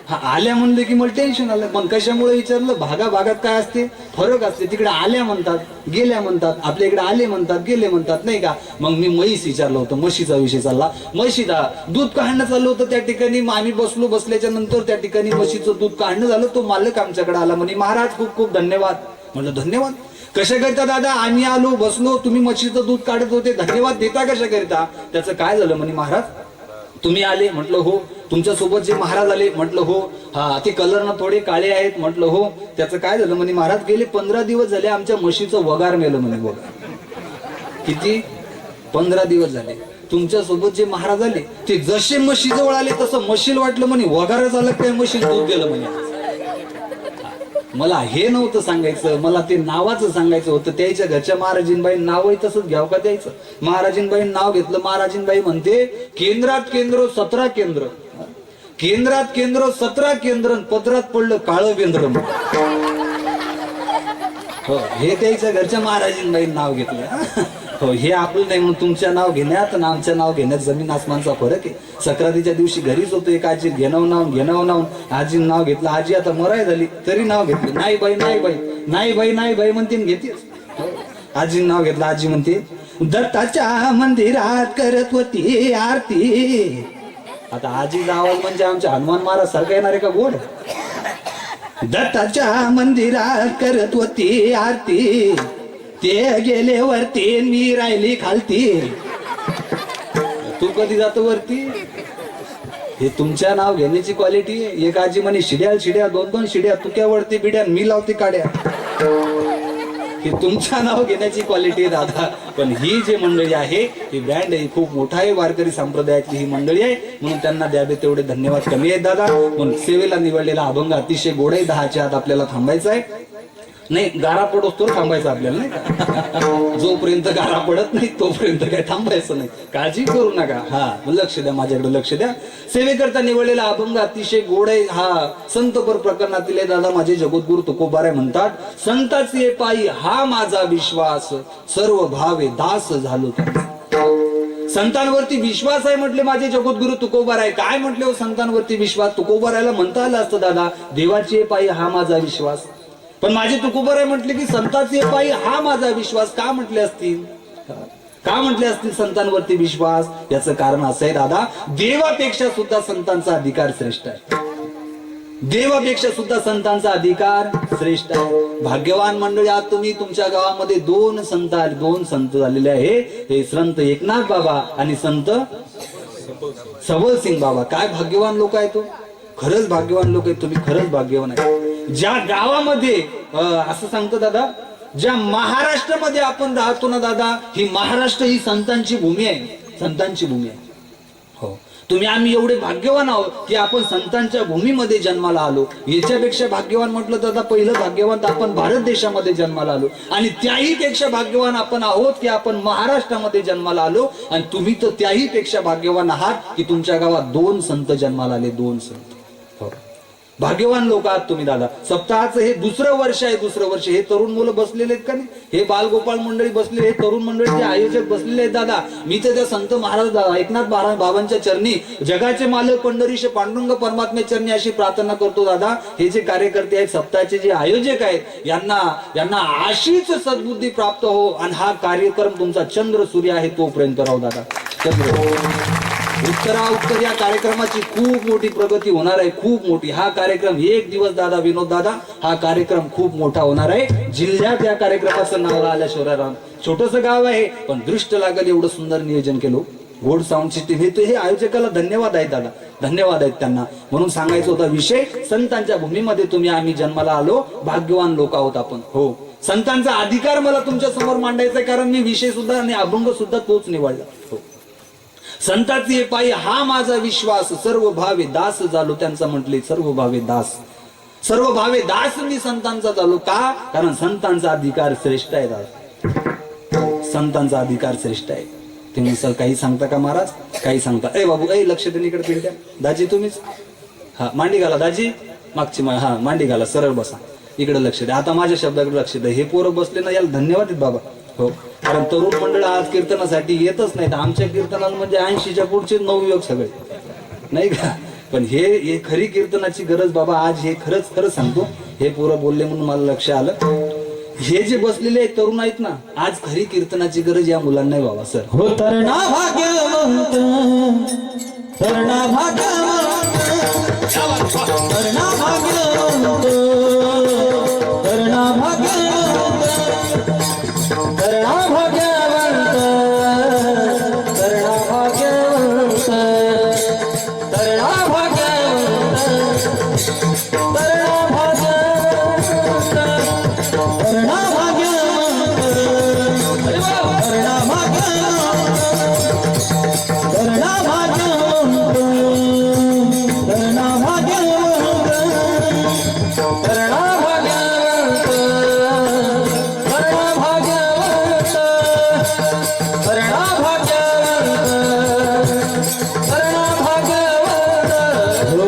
हा आल्या म्हणले की मला टेन्शन आलं. पण कशामुळे विचारलं. भागात काय असते फरक असते. तिकडे आल्या म्हणतात गेल्या म्हणतात, आपल्या इकडे आले म्हणतात गेले म्हणतात नाही का. मग मी म्हैस विचारलं होतं. म्हशीचा विषय चालला. म्हशीचा दूध काढणं चाललं होतं त्या ठिकाणी. आम्ही बसल्याच्या नंतर त्या ठिकाणी म्हशीचं दूध काढणं झालं. तो मालक आमच्याकडे आला म्हणे महाराज खूप धन्यवाद. म्हणलं धन्यवाद कशा करता दादा. आम्ही आलो बसलो तुम्ही म्हशीचं दूध काढत होते धन्यवाद देता कशा करता. त्याचं काय झालं म्हणे महाराज तुम्ही आले. म्हटलं हो. तुमच्या सोबत जे महाराज आले. म्हटलं हो. हा ते कलरनं थोडे काळे आहेत. म्हटलं हो. त्याचं काय झालं म्हणे महाराज गेले 15 दिवस झाले आमच्या म्हशीचं वगार मेलं म्हणे. बघा किती 15 दिवस झाले. तुमच्या सोबत जे महाराज आले ते जसे म्हशीजवळ आले तसं म्हशीला वाटलं म्हणे वगारच आलं काय म्हशीला दूध गेलं म्हणे. मला हे नव्हतं सांगायचं. मला ते नावाचं सांगायचं होतं. त्याच्या घरच्या महाराजींबाई नावही तसंच घ्याव का द्यायचं. महाराजींबाई नाव घेतलं. महाराजींबाई म्हणते केंद्रात केंद्र 17 केंद्र. केंद्रात केंद्र 17 केंद्र पदरात पडलं काळं केंद्र. हो हे त्याच्या घरच्या महाराजींबाई नाव घेतलं. हो हे आपलं नाही म्हणून तुमच्या नाव घेण्यात आणि आमच्या नाव घेण्यात जमीन आसमानचा फरक आहे. सक्रातीच्या दिवशी घरीच होतो. एक आजी घेणं नाव आजी नाव घेतलं. आजी आता मराय झाली तरी नाव घेतलं. नाही बाई म्हणते घेते. आजी नाव घेतलं. आजी म्हणते दत्ताच्या मंदिरात करत होती आरती. आता आजीचा आवाज म्हणजे आमच्या हनुमान महाराज सारखा येणार आहे का गोड. दत्ताच्या मंदिरात करत होती आरती. ते गेले वरती मी राहिली खालती. तू कधी जातो वरती. हे तुमच्या नाव घेण्याची क्वालिटी. एक आजी म्हणे शिड्या 2 शिड्या तुक्यावरती बिड्या मी लावते काड्या. ही तुमच्या नाव घेण्याची क्वालिटी दादा. पण ही जे मंडळी आहे ही बँड आहे खूप मोठा आहे. वारकरी संप्रदायातली ही मंडळी आहे म्हणून त्यांना द्यावे तेवढे धन्यवाद कमी आहेत दादा. म्हणून सेवेला निवडलेला अभंग अतिशय गोड आहे. 10च्या आत आपल्याला थांबायचं आहे. नाही गारा पडोस तो थांबायचं आपल्याला नाही का. जोपर्यंत गारा पडत नाही तोपर्यंत काय थांबायचं नाही. काळजी करू नका. हा लक्ष द्या माझ्याकडे लक्ष द्या. सेवेकरता निवडलेला अभंग अतिशय गोड आहे. हा संतपर प्रकरणातील दादा माझे जगद्गुरु तुकोबाराय म्हणतात संताचे पायी हा माझा विश्वास सर्व भावे दास झालो. संतांवरती विश्वास आहे म्हटले माझे जगद्गुरु तुकोबाराय. काय म्हटले हो संतांवरती विश्वास. तुकोबारायला म्हणता आलं असतं दादा देवाचे पायी हा माझा विश्वास. पण माझे तुकोबाराय म्हटले की संतांचे पायी हा माझा विश्वास. का म्हटले असतील संतांवरती विश्वास. याचं कारण असं आहे दादा देवापेक्षा सुद्धा संतांचा अधिकार श्रेष्ठ आहे. देवापेक्षा सुद्धा संतांचा अधिकार श्रेष्ठ आहे. भाग्यवान मंडळी, आज तुम्ही तुमच्या गावामध्ये दोन संत झालेले आहे. हे संत एकनाथ बाबा आणि संत सबल सिंग बाबा. काय भाग्यवान लोक आहेत तो, खरंच भाग्यवान लोक आहेत तुम्ही, खरंच भाग्यवान आहे. ज्या गावामध्ये असं सांगतो दादा, ज्या महाराष्ट्रामध्ये आपण राहतो ना दादा, ही महाराष्ट्र ही संतांची भूमी आहे, संतांची भूमी आहे. हो, तुम्ही आम्ही एवढे भाग्यवान आहोत की आपण संतांच्या भूमीमध्ये जन्माला आलो. याच्यापेक्षा भाग्यवान म्हटलं तर आता पहिलं भाग्यवान तर आपण भारत देशामध्ये जन्माला आलो, आणि त्याही पेक्षा भाग्यवान आपण आहोत की आपण महाराष्ट्रामध्ये जन्माला आलो. आणि तुम्ही तर त्याही पेक्षा भाग्यवान आहात की तुमच्या गावात दोन संत जन्माला आले, दोन संत. हो, भाग्यवान लोक आहात तुम्ही दादा. सप्ताहाचं हे दुसरं वर्ष आहे, दुसरं वर्ष. हे तरुण मुलं बसलेले आहेत का नाही, हे बालगोपाळ मंडळी बसलेले, हे तरुण मंडळी जे आयोजक बसलेले आहेत दादा, मी तर त्या संत महाराज एकनाथ बाबांच्या चरणी, जगाचे मालक पंढरीश पांडुरंग परमात्म्या चरणी अशी प्रार्थना करतो दादा, हे जे कार्यकर्ते आहेत, सप्ताहाचे जे आयोजक आहेत, यांना अशीच सद्बुद्धी प्राप्त हो, आणि हा कार्यक्रम तुमचा चंद्र सूर्य आहे तोपर्यंत राहू दादा. चंद्र उत्तर या कार्यक्रमाची खूप मोठी प्रगती होणार आहे, खूप मोठी. हा कार्यक्रम एक दिवस दादा, विनोद दादा, हा कार्यक्रम खूप मोठा होणार आहे. जिल्ह्यात या कार्यक्रमाचं नाव आल्याशिवाय राम. छोटस गाव आहे पण दृष्ट लागेल एवढं सुंदर नियोजन केलं. गोड साऊंड सिस्टीम हे आयोजकाला धन्यवाद आहेत दादा, धन्यवाद आहेत त्यांना. म्हणून सांगायचं होता विषय, संतांच्या भूमीमध्ये तुम्ही आम्ही जन्माला आलो, भाग्यवान लोक आहोत आपण. हो, संतांचा अधिकार मला तुमच्या समोर मांडायचा आहे, कारण मी विषय सुद्धा आणि अभंग सुद्धा तोच निवडला. हो, संतांची पायी हा माझा विश्वास, सर्व भावे दास झालो त्यांचा म्हटले, सर्व भावे दास, सर्व भावे दास मी संतांचा झालो. का? कारण संतांचा अधिकार श्रेष्ठ आहे दादा, संतांचा अधिकार श्रेष्ठ आहे. तुम्ही सर काही सांगता का महाराज, काही सांगता? ए बाबू, ए लक्ष दे, इकडे पिंट्या दाजी, तुम्हीच हा मांडी घाला दाजी, मागची हा मांडी घाला, सरळ बसा, इकडे लक्ष द्या. आता माझ्या शब्दाकडे लक्ष द्या. हे पोरं बसले ना, याला धन्यवाद आहेत बाबा. हो, कारण तरुण मंडळ आज कीर्तनासाठी येतच नाहीत. आमच्या कीर्तनाला म्हणजे 80च्या पुढचे नवयुवक सगळे, नाही का? पण हे खरी कीर्तनाची गरज बाबा. आज हे खरंच सांगतो, हे पोरं बोलले म्हणून मला लक्ष आलं. हे जे बसलेले तरुण आहेत ना, आज खरी कीर्तनाची गरज या मुलांना आहे बाबा. सर हो, तरणा भाग्यवंत, तरणा भाग्यवंत, तरणा भाग्यवंत, तरणा भाग्यवंत, तरणा भाग्यवंत, तरणा भाग्यवंत, तरणा भाग्यवंत, तरणा भाग्यवंत, तरणा भाग्यवंत, तरणा भाग्यवंत, तरणा भाग्यवंत, तरणा भाग्यवंत, तरणा भाग्यवंत, तरणा भाग्यवंत, तरणा भाग्यवंत, तरणा भाग्यवंत. हो,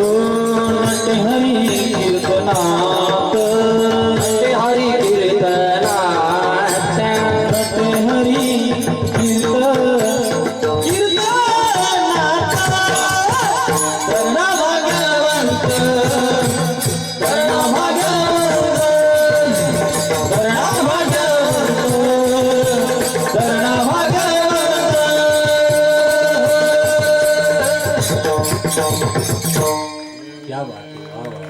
नटे हरी कीर्तनात, नटे हरी कीर्तनात, नटे हरी कीर्तनात, तरणा भाग्यवंत, तरणा भाग्यवंत, तरणा भाग्यवंत, तरणा भाग्यवंत. क्या बात आहे, वा वा.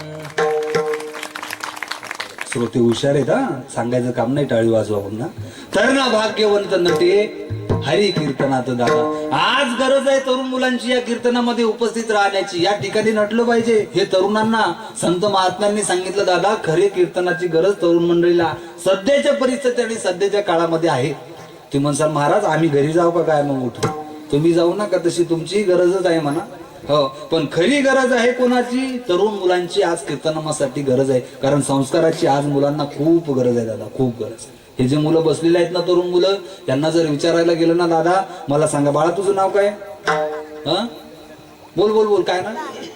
श्रोते हुशार आहेत हा, सांगायचं काम नाही टाळी वाजवा पुन्हा. तरणा भाग्यवंत नटे हरी कीर्तनात दादा. आज गरज आहे तरुण मुलांची या कीर्तनामध्ये उपस्थित राहण्याची, या ठिकाणी नटलं पाहिजे. हे तरुणांना संत महात्म्यांनी सांगितलं दादा, खरे कीर्तनाची गरज तरुण मंडळीला सध्याच्या परिस्थिती आणि सध्याच्या काळामध्ये आहे. तुम्ही म्हणसाल महाराज आम्ही घरी जाऊ का काय, मग उठू तुम्ही जाऊ नका, तशी तुमची गरजच आहे म्हणा. हो, पण खरी गरज आहे कोणाची? तरुण मुलांची आज कीर्तनासाठी गरज आहे. कारण संस्काराची आज मुलांना खूप गरज आहे दादा, खूप गरज. हे जे मुलं बसलेले आहेत ना, तरुण मुलं, त्यांना जर विचारायला गेलं ना, दादा मला सांगा बाळा तुझं नाव काय? हा, बोल बोल बोल, काय ना?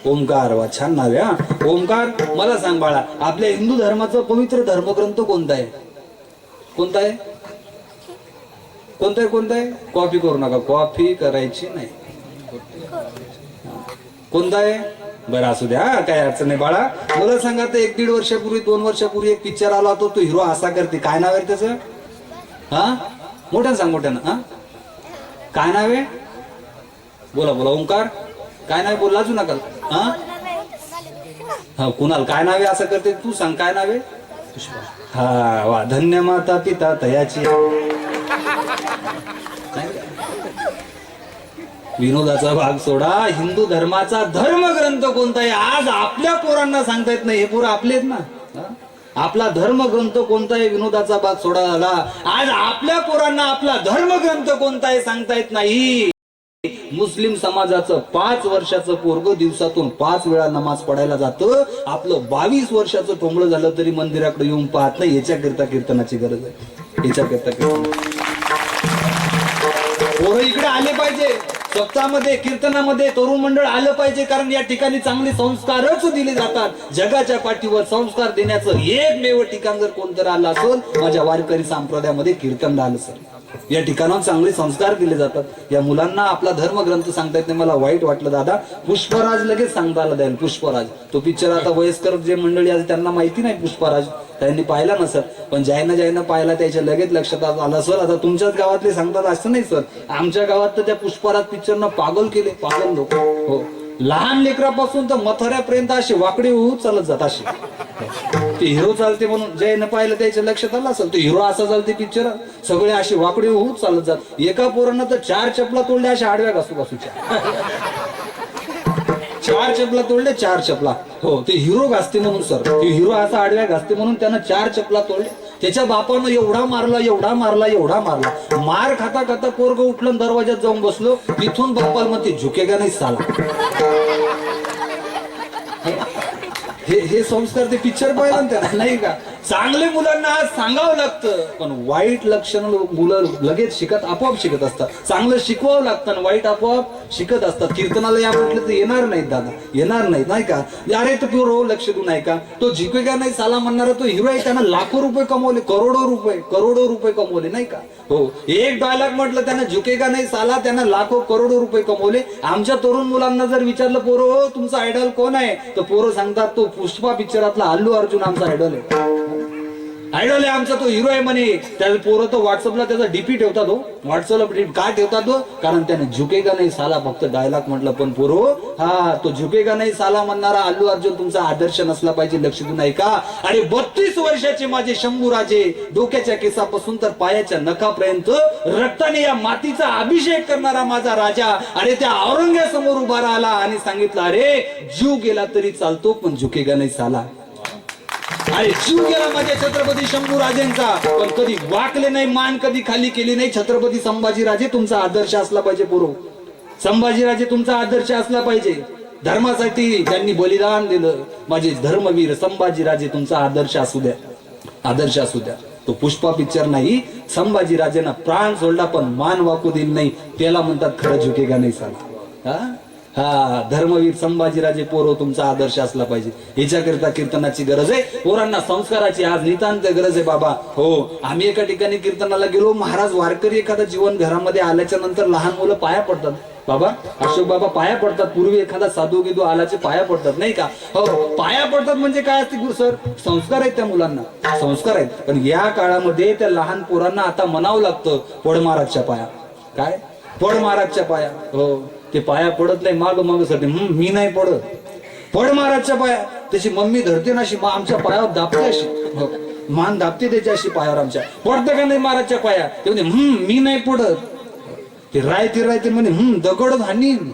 ओमकार. वा, छान नाव आहे हा, ओमकार. मला सांग बाळा, आपल्या हिंदू धर्माचा पवित्र धर्मग्रंथ कोणता आहे? कोणता आहे? कोणता आहे? कोणता आहे? कॉपी करू नका, कॉपी करायची नाही. कोणता आहे? बरं असू द्या, काय अडचण नाही बाळा. मला सांगा, तर 1-1.5 वर्षापूर्वी 2 वर्षापूर्वी एक पिक्चर आला होता, तो हिरो असा करते, काय नाव आहे त्याचं? हा, मोठ्यानं सांग, मोठ्यानं. हा, काय नाव आहे? बोला बोला, ओंकार. काय नाव बोल, लाजू नका. हा हा कुणाल काय नाव आहे असं करते तू सांग काय नाव आहे हा वा धन्य माता पिता तयाची विनोदाचा भाग सोडा हिंदू धर्माचा धर्मग्रंथ कोणता आहे आज आपल्या पोरांना सांगता येत नाही हे पोरं आपलेच ना हा? आपला धर्मग्रंथ कोणता आहे विनोदाचा भाग सोडा झाला आज आपल्या पोरांना आपला धर्मग्रंथ कोणता आहे सांगता येत नाही मुस्लिम समाजाचं 5 वर्षाचं पोरग दिवसातून 5 वेळा नमाज पडायला जातं आपलं 22 वर्षाचं टोंबळ झालं तरी मंदिराकडे येऊन पाहत नाही याच्याकरिता कीर्तनाची गरज आहे याच्याकरिता पोरं इकडे आले पाहिजे सप्ताहामध्ये कीर्तनामध्ये तरुण मंडळ आलं पाहिजे कारण या ठिकाणी चांगले संस्कारच दिले जातात जगाच्या पाठीवर संस्कार देण्याचं एकमेव ठिकाण जर कोणतं आलं असेल माझ्या वारकरी संप्रदायामध्ये कीर्तन आलं सर या ठिकाणावर चांगले संस्कार दिले जातात या मुलांना आपला धर्मग्रंथ सांगता येत नाही मला वाईट वाटलं दादा पुष्पराज लगेच सांगता आलं द्याल पुष्पराज तो पिक्चर आता वयस्कर जे मंडळी आज त्यांना माहिती नाही पुष्पराज त्यांनी पाहिला नसत पण ज्यानं पाहिला त्याच्या लगेच लक्षात आलं सर आता तुमच्याच गावातले सांगतात असं नाही सर आमच्या गावात तर त्या पुष्पराज पिक्चरनं पागल केले पागल लोक हो लहान लेकरापासून तर मथऱ्यापर्यंत असे वाकडे होऊ चालत जात असे ते हिरो चालते म्हणून ज्यानं पाहिलं त्याच्या लक्षात आलं असेल ते हिरो असा चालते पिक्चर सगळे असे वाकडे होऊ चालत जात एका पोरानं तर 4 चपला तोडल्या अशा आडव्या घासूच्या 4 चपला तोडले 4 चपला हो ते हिरो घासते म्हणून सर ते हिरो असा आडव्या घासते म्हणून त्यानं 4 चपला तोडले त्याच्या बापानं एवढा मारला मार खाता खाता पोरग उठलं दरवाजात जाऊन बसलो तिथून बाप्पाला म्हणते झुकेगा नाही साला हे संस्कार ते पिक्चर पाहिलं त्याला नाही का चांगले मुलांना आज सांगावं लागतं पण वाईट लक्षण मुलं लगेच आपोआप शिकत असतात चांगलं शिकवावं लागतं आणि वाईट आपोआप शिकत असतात कीर्तनाला या म्हटलं तर येणार नाहीत दादा येणार नाहीत नाही का अरे तो पिरो लक्ष देऊ नाही का तो झिकेगा नाही साला म्हणणारा तो हिरो आहे त्यानं लाखो रुपये कमवले करोडो रुपये कमवले नाही का हो एक डायलॉग म्हटलं त्यानं झुकेगा नाही साला त्यानं लाखो करोडो रुपये कमवले आमच्या तरुण मुलांना जर विचारलं पोरो तुमचा आयडॉल कोण आहे तर पोरं सांगतात तो पुष्पा पिक्चरातला अल्लू अर्जुन आमचा आयडॉल आहे आमचा तो हिरो आहे म्हणे त्या पोरं तो व्हॉट्सअपला त्याचा डीपी ठेवतात हो व्हॉट्सअपला का ठेवतात तो कारण त्याने झुकेगा नाही साला फक्त डायलॉग म्हटलं पण पोरो हा तो झुकेगा नाही साला म्हणणारा अल्लू अर्जुन तुमचा आदर्श नसला पाहिजे लक्ष देऊ नाही का अरे 32 वर्षाचे माझे शंभूराजे डोक्याच्या केसापासून तर पायाच्या नखापर्यंत रक्ताने या मातीचा अभिषेक करणारा माझा राजा अरे त्या औरंग्यासमोर उभा राहिला आणि सांगितलं अरे जीव गेला तरी चालतो पण झुकेगा नाही साला अरे जीव गेला माझ्या छत्रपती शंभूराजेंचा पण कधी वाकले नाही मान कधी खाली केली नाही छत्रपती संभाजीराजे तुमचा आदर्श असला पाहिजे पोरो संभाजीराजे तुमचा आदर्श असला पाहिजे धर्मासाठी त्यांनी बलिदान दिलं माझे धर्मवीर संभाजीराजे तुमचा आदर्श असू द्या तो पुष्पा पिक्चर नाही संभाजीराजेंना प्राण सोडला पण मान वाकू दिल नाही त्याला म्हणतात खरं झुकेगा नाही साला हा धर्मवीर संभाजीराजे पोरो तुमचा आदर्श असला पाहिजे याच्याकरिता कीर्तनाची गरज आहे पोरांना संस्काराची आज नितांत गरज आहे बाबा हो आम्ही एका ठिकाणी कीर्तनाला गेलो महाराज वारकरी एखादा जीवन घरामध्ये आल्याच्या नंतर लहान मुलं पाया पडतात बाबा अशोक बाबा पाया पडतात पूर्वी एखादा साधू गिधू आलाचे पाया पडतात नाही का हो पाया पडतात म्हणजे काय असते गुरु सर संस्कार आहेत त्या मुलांना संस्कार आहेत पण या काळामध्ये त्या लहान पोरांना आता म्हणावं लागतं पड महाराजच्या पाया काय पड महाराजच्या पाया हो ते पाया पडत नाही माग साठी मी नाही पड महाराजच्या पाया त्याची मम्मी धरते ना अशी आमच्या पायावर दाबते अशी मान दाबते त्याच्या अशी पायावर आमच्या पडतं का नाही महाराजच्या पाया ते म्हणे मी नाही पडत ते रायते म्हणे दगड हाणीन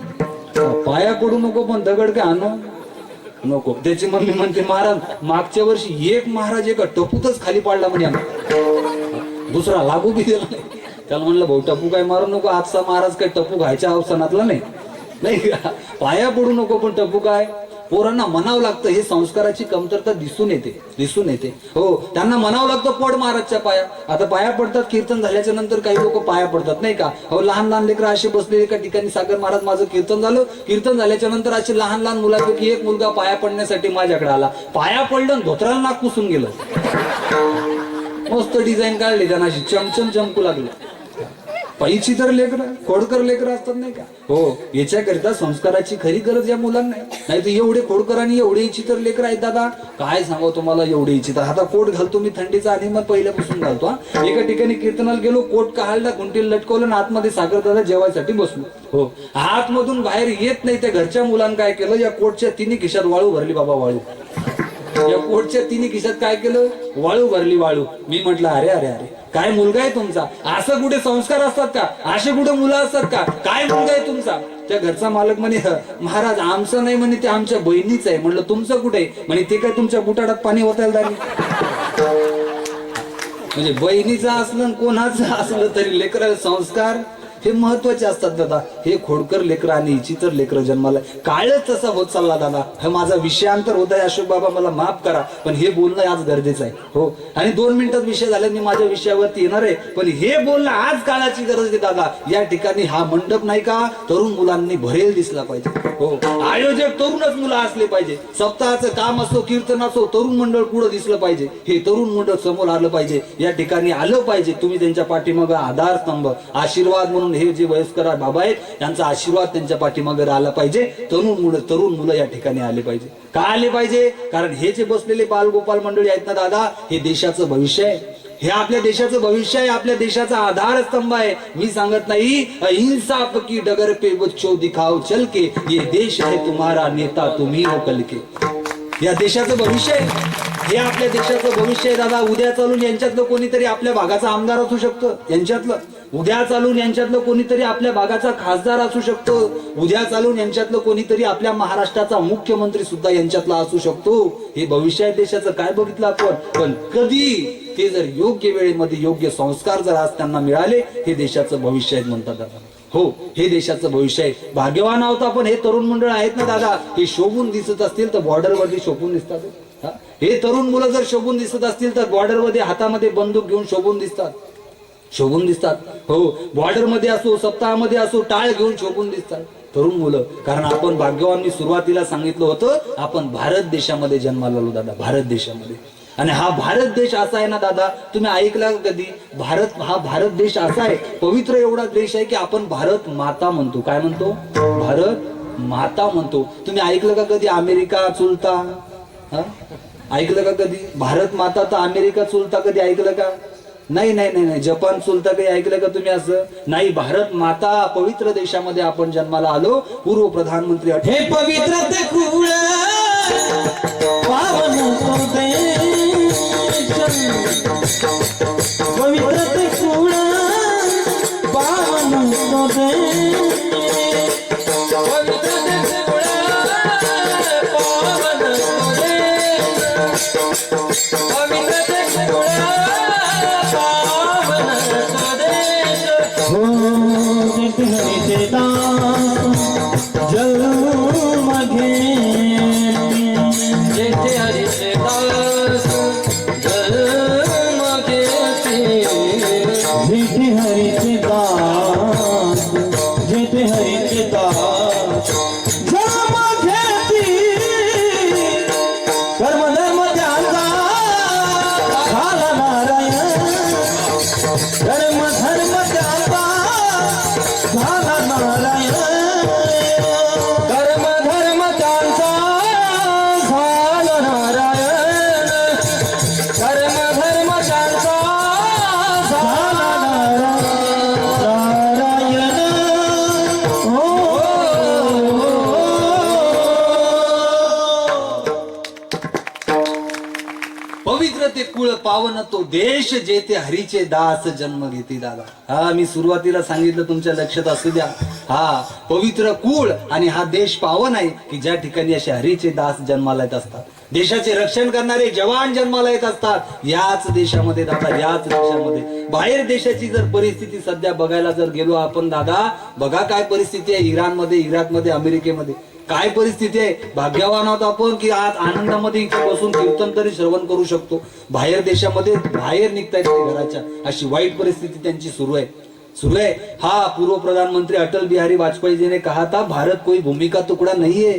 पाया पडू नको पण दगड काय आणू नको त्याची मम्मी म्हणते महाराज मागच्या वर्षी एक महाराज एका टपूतच खाली पाडला म्हणजे दुसरा लागू बी दिला नाही त्याला म्हणलं भाऊ टपू काय मारू नको आजचा महाराज काय टपू खायच्या अवसनातला नाही का पाया पडू नको पण टपू काय पोरांना म्हणावं लागतं हे संस्काराची कमतरता दिसून येते हो त्यांना म्हणावं लागतं पड महाराजच्या पाया आता पाया पडतात कीर्तन झाल्याच्या नंतर काही लोक पाया पडतात नाही का हो लहान लेकरं असे बसले एका ठिकाणी सागर महाराज माझं कीर्तन झाल्याच्या नंतर असे लहान मुलापैकी एक मुलगा पाया पडण्यासाठी माझ्याकडे आला पाया पडलं धोत्राला नाक पुसून गेलं मस्त डिझाईन काढली त्यांना अशी चमचम चमकू लागले पैची तर लेकरं खोडकर लेकरं असतात नाही का हो याच्याकरिता संस्काराची खरी गरज या मुलांना नाही तर एवढे खोडकर आणि एवढे इच्छितर लेकर आहेत दादा काय सांगू तुम्हाला एवढे इच्छित आता कोट घालतो मी थंडीचा आणि मग पहिल्यापासून घालतो हा एका ठिकाणी कीर्तनाला गेलो कोट काढला घुंटीला लटकवलं आणि आतमध्ये साखर दादा जेवायसाठी बसलो हो आतमधून बाहेर येत नाही त्या घरच्या मुलांना काय केलं या कोटच्या तिन्ही खिशात वाळू भरली बाबा वाळू या कोटच्या तिन्ही खिशात काय केलं वाळू भरली वाळू मी म्हटलं अरे अरे अरे काय मुलगा आहे तुमचा असं कुठे संस्कार असतात का असे कुठे मुलं असतात का काय मुलगा आहे तुमचा त्या घरचा मालक म्हणे महाराज आमचं नाही म्हणे ते आमच्या बहिणीच आहे म्हणलं तुमचं कुठे म्हणे ते काय तुमच्या बुटाडात पाणी होतायला लागले म्हणजे बहिणीचं असलं कोणाचं असलं तरी लेकरा संस्कार हे महत्वाचे असतात दादा हे खोडकर लेकर आणि इचितर लेकर जन्माला काळच तसा होत चालला दादा हा माझा विषयांतर होत आहे अशोक बाबा मला माफ करा पण हे बोलणं आज गरजेचं आहे हो आणि 2 मिनिटात विषय झाला मी माझ्या विषयावरती येणार आहे पण हे बोलणं आज काळाची गरज आहे दादा या ठिकाणी हा मंडप नाही का तरुण मुलांनी भरेल दिसला पाहिजे हो आयोजक तरुणच मुलं असले पाहिजे सप्ताहाचं काम असो कीर्तन असो तरुण मंडळ पुढे दिसलं पाहिजे हे तरुण मंडळ समोर आलं पाहिजे या ठिकाणी आलं पाहिजे तुम्ही त्यांच्या पाठीमागे आधारस्तंभ आशीर्वाद म्हणून हे जे वयस्कर बाबा आहेत त्यांचा आशीर्वाद त्यांच्या पाठीमागे आला पाहिजे तरुण मुलं या ठिकाणी आले पाहिजे का आले पाहिजे कारण हे जे बसलेले बालगोपाल मंडळी आहेत ना दादा हे देशाचं भविष्य आहे हे आपल्या देशाचं भविष्य आहे आपल्या देशाचा आधारस्तंभ आहे मी सांगत नाही अहिंसा की डगर पे बच्चों दिखाओ चल के ये देश है तुम्हारा नेता तुम्ही हो कल के या देशाचं भविष्य आहे हे आपल्या देशाचं भविष्य आहे दादा उद्या चालून यांच्यातलं कोणीतरी आपल्या भागाचा आमदार असू शकतं यांच्यातलं उद्या चालून यांच्यातलं कोणीतरी आपल्या भागाचा खासदार असू शकतो उद्या चालून यांच्यातलं कोणीतरी आपल्या महाराष्ट्राचा मुख्यमंत्री सुद्धा यांच्यातला असू शकतो हे भविष्य आहे देशाचं काय बघितलं आपण पण कधी ते जर योग्य वेळेमध्ये योग्य संस्कार जर आज त्यांना मिळाले हे देशाचं भविष्य आहे म्हणतात दादा हो हे देशाचं भविष्य आहे भाग्यवान आहोत आपण हे तरुण मंडळ आहेत ना दादा हे शोभून दिसत असतील तर बॉर्डरवरती शोभून दिसतात हे तरुण मुलं जर शोभून दिसत असतील तर बॉर्डरमध्ये हातामध्ये बंदूक घेऊन शोभून दिसतात हो बॉर्डर मध्ये असो सप्ताहामध्ये असो टाळ घेऊन शोभून दिसतात तरुण मुलं कारण आपण भाग्यवान सुरुवातीला सांगितलं होतं आपण भारत देशामध्ये जन्माला आलो दादा भारत देशामध्ये आणि हा भारत देश असा आहे ना दादा तुम्ही ऐकला कधी भारत देश असा आहे पवित्र एवढा देश आहे की आपण भारत माता म्हणतो काय म्हणतो भारत माता म्हणतो तुम्ही ऐकलं का कधी अमेरिका चुलता ऐकलं का कधी भारत माता तर अमेरिका चुलता कधी ऐकलं का नाही जपान चुलता काही ऐकलं का तुम्ही असं नाही भारत माता पवित्र देशामध्ये आपण जन्माला आलो पूर्व प्रधानमंत्री हे पवित्र ते कुळ पावन पवित्र ते कुळ पावन हरिचे दास जन्म जेथे हरीचे दास जन्म घेते जेथे हरिचे दास जेथे हरिचे दास जन्म घेती कर्म धर्म त्यांचा झाला नारायण कर्म धर्म त्यांचा झाला नारायण कर्म धर्म त्यांचा झाला नारायण कर्म धर्म त्यांचा झाला नारायण हो पवित्र ते कुळ पावन तो देश जेथे हरीचे दास जन्म घेते दादा हा मी सुरुवातीला सांगितलं तुमच्या लक्षात असू द्या हा पवित्र कुळ आणि हा देश पावन आहे की ज्या ठिकाणी असे हरीचे दास जन्माला येत असतात देशाचे रक्षण करणारे जवान जन्माला येत असतात याच देशामध्ये दादा याच देशामध्ये बाहेर देशाची जर परिस्थिती सध्या बघायला जर गेलो आपण दादा बघा काय परिस्थिती आहे इराणमध्ये इराकमध्ये अमेरिकेमध्ये काय परिस्थिती आहे भाग्यवान आहोत आपण की आज आनंदामध्ये इथे बसून कीर्तन तरी श्रवण करू शकतो बाहेर देशामध्ये बाहेर निघतायत घराच्या अशी वाईट परिस्थिती त्यांची सुरू आहे हा पूर्व प्रधानमंत्री अटल बिहारी वाजपेयी जी ने कहा था भारत कोई भूमि का टुकड़ा नहीं है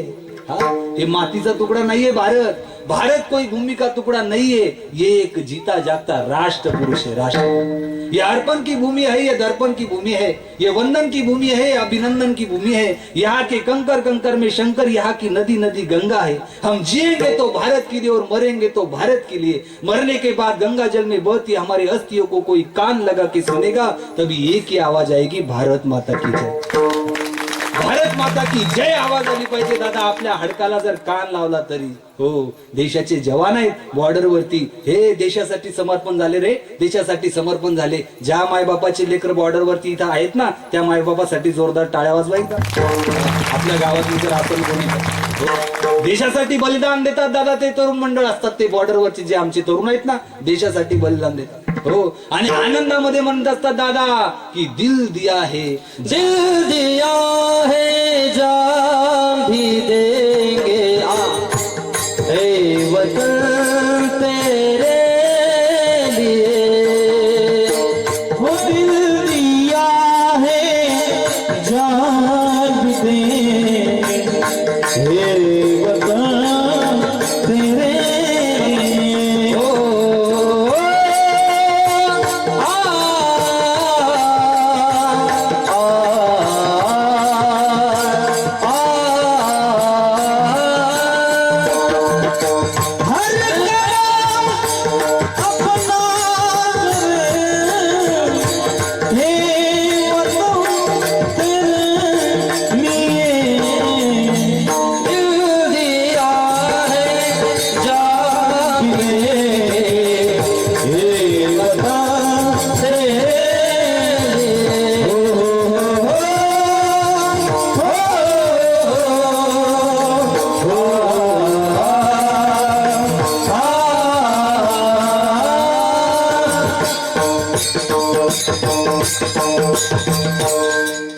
हाँ ये मातीचा तुकडा नाहीये भारत कोई भूमि का टुकड़ा नहीं है ये एक जीता जागता राष्ट्र पुरुष है राष्ट्र ये अर्पण की भूमि है, ये दर्पण की भूमि है, ये वंदन की भूमि है, अभिनंदन की भूमि है। यहाँ के कंकर कंकर में शंकर, यहाँ की नदी नदी गंगा है। हम जिएंगे तो भारत के लिए और मरेंगे तो भारत के लिए। मरने के बाद गंगा जल में बहती हमारी अस्थियों को कोई कान लगा के सुनेगा, तभी एक ही आवाज आएगी, भारत माता की जय। भारत माता की जय आवाज आली पाहिजे दादा। आपल्या हडकाला जर कान लावला तरी हो, देशाचे जवान आहेत बॉर्डर वरती, हे देशासाठी समर्पण झाले रे, देशासाठी समर्पण झाले। ज्या मायबापाचे लेकर बॉर्डर वरती इथं आहेत ना, त्या मायबापासाठी जोरदार टाळ्या वाजवायचा। आपल्या गावात जर आपण कोणी हो, देशासाठी बलिदान देतात दादा, ते तरुण मंडळ असतात, ते बॉर्डर वरचे जे आमचे तरुण आहेत ना, देशासाठी बलिदान देतात हो। आणि आनंदामध्ये म्हणत असतात दादा की दिल दिया है, दिल दिया है जान भी देंगे ए वतन तेरे लिए। वो दिल दिया है जान भी देंगे हे वतन तेरे लिए।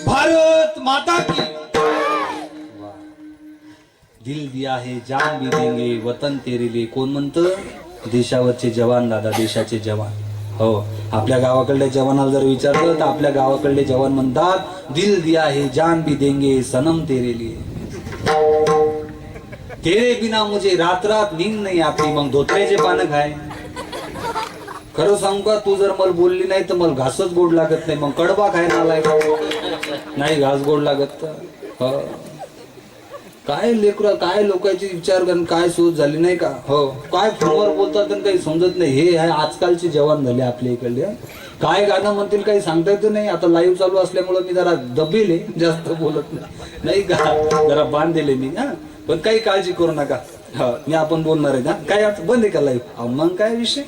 भारत माता की दिल दिया है जान भी देंगे वतन तेरे लिए। कोण म्हणतं? देशावरचे जवान दादा, देशाचे जवान हो। आपल्या गावाकडल्या जवानाला जर विचारलं तर आपल्या गावाकडले जवान म्हणतात दिल दिया है जान भी देंगे सनम तेरे लिए। तेरे बिना मुझे रात रात नींद नहीं आती। मग धोत्र्याचे पानं खाय। खरं सांगू का, तू जर मला बोलली नाही तर मला घासच गोड लागत नाही। मग कडबा खाय नालाय नाही, घास गोड लागत हो। काय लेकरं, काय लोकांची विचार करून काय सोच झाली नाही का हो। काय फोनवर बोलतात आणि काही समजत नाही। हे आहे आजकालचे जवान झाले आपल्या इकडले। काय गाणं म्हणतील काही सांगता येत नाही। आता लाईव्ह चालू असल्यामुळे मी जरा दबेले, जास्त बोलत नाही का, जरा बांधले मी हा। पण काही काळजी करू नका हा, मी आपण बोलणार आहे ना। काय आता बंद आहे का लाईव्ह? मग काय विषय